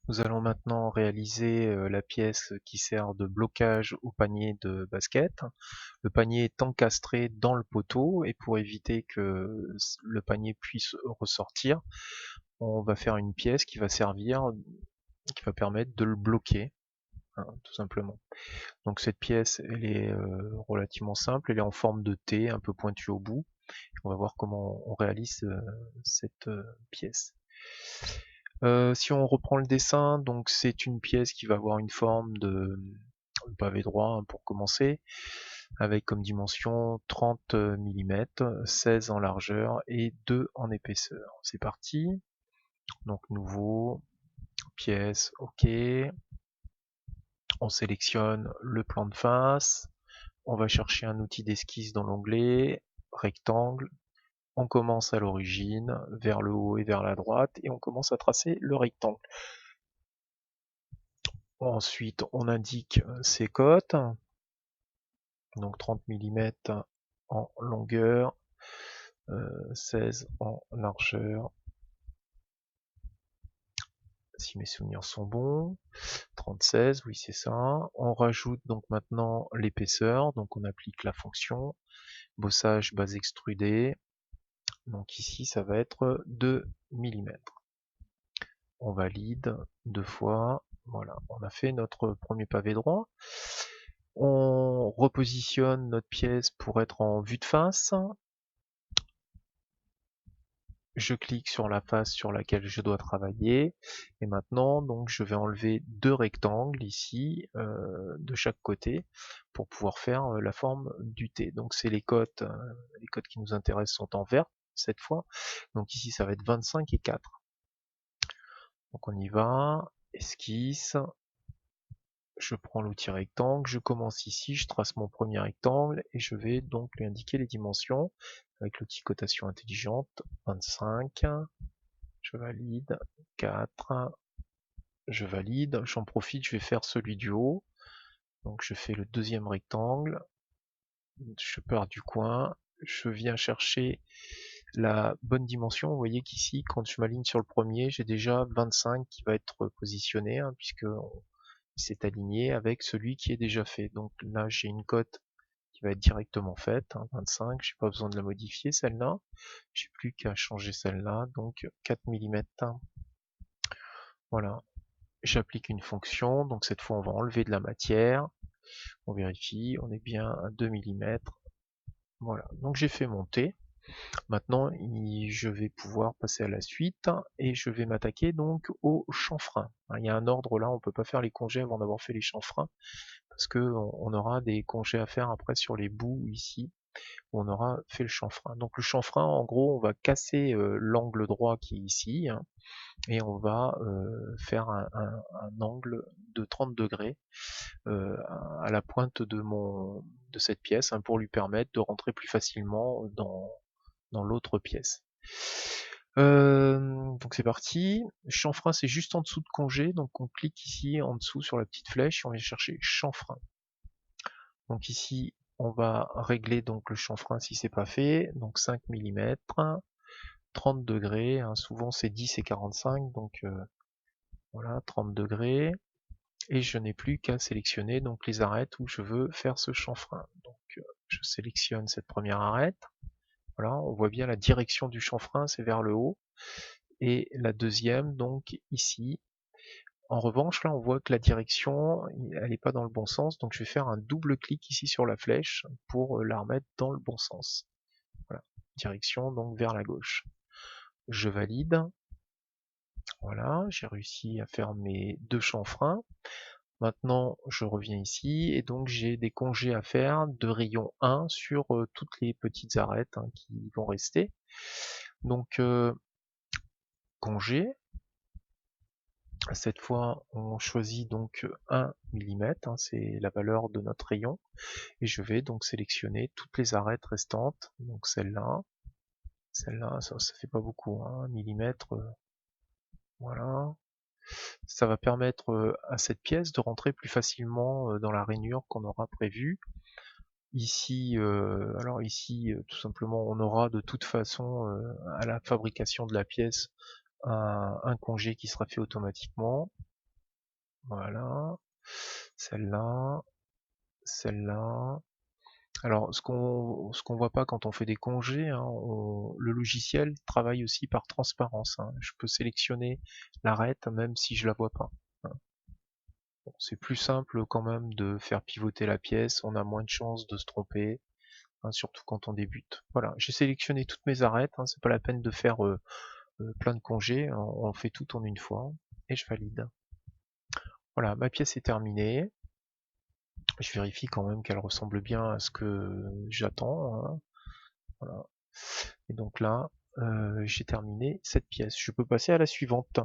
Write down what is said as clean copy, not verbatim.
Nous allons maintenant réaliser la pièce qui sert de blocage au panier de basket. Le panier est encastré dans le poteau et pour éviter que le panier puisse ressortir, on va faire une pièce qui va servir, qui va permettre de le bloquer, hein, tout simplement. Donc cette pièce, elle est relativement simple, elle est en forme de T, un peu pointue au bout. On va voir comment on réalise cette pièce. Si on reprend le dessin, donc c'est une pièce qui va avoir une forme de pavé droit, hein, pour commencer, avec comme dimension 30 mm, 16 en largeur et 2 en épaisseur. C'est parti. Donc nouveau, pièce, ok. On sélectionne le plan de face. On va chercher un outil d'esquisse dans l'onglet rectangle. On commence à l'origine, vers le haut et vers la droite, et on commence à tracer le rectangle. Ensuite, on indique ses cotes, donc 30 mm en longueur, 16 en largeur, si mes souvenirs sont bons, 36, oui c'est ça. On rajoute donc maintenant l'épaisseur, donc on applique la fonction, bossage base extrudée, donc ici ça va être 2 mm. On valide 2 fois, voilà, on a fait notre premier pavé droit. On repositionne notre pièce pour être en vue de face. Je clique sur la face sur laquelle je dois travailler et maintenant donc je vais enlever 2 rectangles ici de chaque côté pour pouvoir faire la forme du T. Donc c'est les cotes qui nous intéressent sont en vert cette fois. Donc ici ça va être 25 et 4. Donc on y va, esquisse, je prends l'outil rectangle, je commence ici, je trace mon premier rectangle et je vais donc lui indiquer les dimensions avec l'outil cotation intelligente, 25, je valide, 4, je valide, j'en profite, je vais faire celui du haut, donc je fais le deuxième rectangle, je pars du coin, je viens chercher la bonne dimension. Vous voyez qu'ici, quand je m'aligne sur le premier, j'ai déjà 25 qui va être positionné, hein, puisque s'est aligné avec celui qui est déjà fait. Donc là, j'ai une cote qui va être directement faite, hein, 25, j'ai pas besoin de la modifier celle-là, j'ai plus qu'à changer celle-là, donc 4 mm. Voilà, j'applique une fonction, donc cette fois on va enlever de la matière, on vérifie, on est bien à 2 mm. Voilà, donc j'ai fait monter. Maintenant, je vais pouvoir passer à la suite et je vais m'attaquer donc au chanfrein. Il y a un ordre là, on peut pas faire les congés avant d'avoir fait les chanfreins parce que on aura des congés à faire après sur les bouts ici où on aura fait le chanfrein. Donc le chanfrein, en gros, on va casser l'angle droit qui est ici, hein, et on va faire un angle de 30 degrés à la pointe de cette pièce, hein, pour lui permettre de rentrer plus facilement dans l'autre pièce. Donc c'est parti. Chanfrein, c'est juste en dessous de congé, donc on clique ici en dessous sur la petite flèche et on vient chercher chanfrein. Donc ici, on va régler donc le chanfrein si c'est pas fait, donc 5 mm, 30 degrés, hein, souvent c'est 10 et 45, donc voilà, 30 degrés, et je n'ai plus qu'à sélectionner donc les arêtes où je veux faire ce chanfrein. Donc je sélectionne cette première arête, voilà, on voit bien la direction du chanfrein, c'est vers le haut, et la deuxième donc ici. En revanche, là, on voit que la direction, elle n'est pas dans le bon sens, donc je vais faire un double clic ici sur la flèche pour la remettre dans le bon sens. Voilà, direction donc vers la gauche. Je valide. Voilà, j'ai réussi à faire mes 2 chanfreins. Maintenant, je reviens ici et donc j'ai des congés à faire de rayon 1 sur toutes les petites arêtes, hein, qui vont rester. Donc, congé. Cette fois, on choisit donc 1 mm, hein, c'est la valeur de notre rayon, et je vais donc sélectionner toutes les arêtes restantes, donc celle-là, ça fait pas beaucoup, hein, 1 mm, voilà. Ça va permettre à cette pièce de rentrer plus facilement dans la rainure qu'on aura prévue. Ici, alors ici, tout simplement, on aura de toute façon à la fabrication de la pièce un congé qui sera fait automatiquement. Voilà. Celle-là. Celle-là. Alors, ce qu'on voit pas quand on fait des congés, hein, le logiciel travaille aussi par transparence, hein. Je peux sélectionner l'arête même si je la vois pas, hein. Bon, c'est plus simple quand même de faire pivoter la pièce, on a moins de chances de se tromper, hein, surtout quand on débute. Voilà, j'ai sélectionné toutes mes arêtes, hein, c'est pas la peine de faire plein de congés, on fait tout en une fois et je valide. Voilà, ma pièce est terminée. Je vérifie quand même qu'elle ressemble bien à ce que j'attends, hein. Voilà. Et donc là, j'ai terminé cette pièce. Je peux passer à la suivante.